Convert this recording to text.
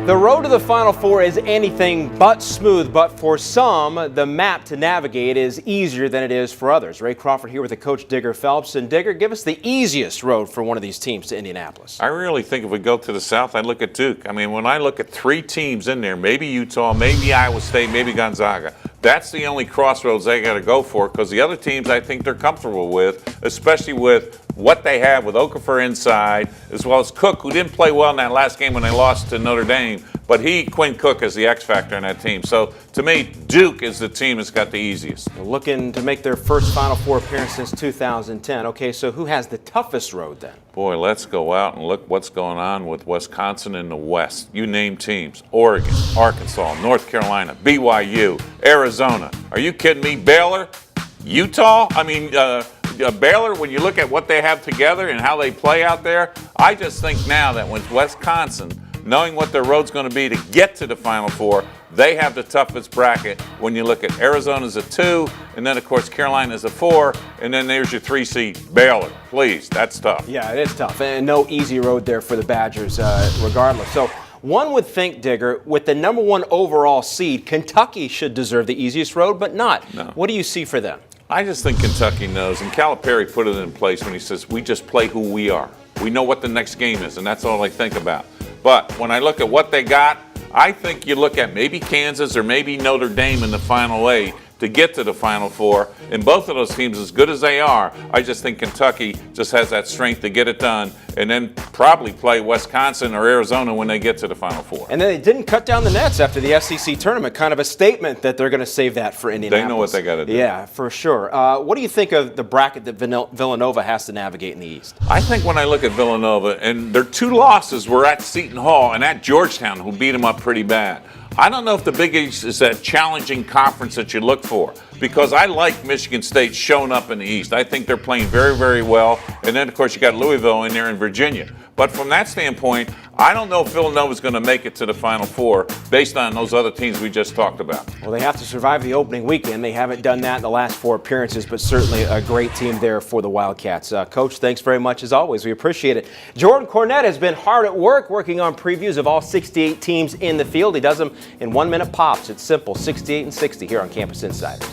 The road to the Final Four is anything but smooth, but for some, the map to navigate is easier than it is for others. Ray Crawford here with the coach Digger Phelps. And Digger, give us the easiest road for one of these teams to Indianapolis. I really think if we go to the South, I'd look at Duke. I mean, when I look at three teams in there, maybe Utah, maybe Iowa State, maybe Gonzaga, that's the only crossroads they got to go for, because the other teams I think they're comfortable with, especially with what they have with Okafor inside, as well as Cook, who didn't play well in that last game when they lost to Notre Dame, but Quinn Cook is the X factor in that team. So to me, Duke is the team that's got the easiest. Looking to make their first Final Four appearance since 2010. Okay, so who has the toughest road then? Boy, let's go out and look what's going on with Wisconsin in the West. You name teams: Oregon, Arkansas, North Carolina, BYU, Arizona. Are you kidding me? Baylor, Utah? I mean, Baylor, when you look at what they have together and how they play out there, I just think now that with Wisconsin, knowing what their road's going to be to get to the Final Four, they have the toughest bracket when you look at Arizona's a 2, and then, of course, Carolina's a 4, and then there's your 3 seed, Baylor. Please, that's tough. Yeah, it is tough, and no easy road there for the Badgers regardless. So one would think, Digger, with the number 1 overall seed, Kentucky should deserve the easiest road, but not. No. What do you see for them? I just think Kentucky knows, and Calipari put it in place when he says, we just play who we are. We know what the next game is, and that's all I think about. But when I look at what they got, I think you look at maybe Kansas or maybe Notre Dame in the Final 8 to get to the Final Four. And both of those teams, as good as they are, I just think Kentucky just has that strength to get it done, and then probably play Wisconsin or Arizona when they get to the Final Four. And then they didn't cut down the nets after the SEC tournament. Kind of a statement that they're going to save that for Indianapolis. They know what they got to do. Yeah, for sure. What do you think of the bracket that Villanova has to navigate in the East? I think when I look at Villanova, and their 2 losses were at Seton Hall and at Georgetown, who beat them up pretty bad. I don't know if the Big East is that challenging conference that you look for, because I like Michigan State showing up in the East. I think they're playing very, very well. And then, of course, you got Louisville in there in Virginia. But from that standpoint, I don't know if Villanova's going to make it to the Final Four based on those other teams we just talked about. Well, they have to survive the opening weekend. They haven't done that in the last 4 appearances, but certainly a great team there for the Wildcats. Coach, thanks very much as always. We appreciate it. Jordan Cornette has been hard at work working on previews of all 68 teams in the field. He does them in 1-minute pops. It's simple, 68 and 60 here on Campus Insiders.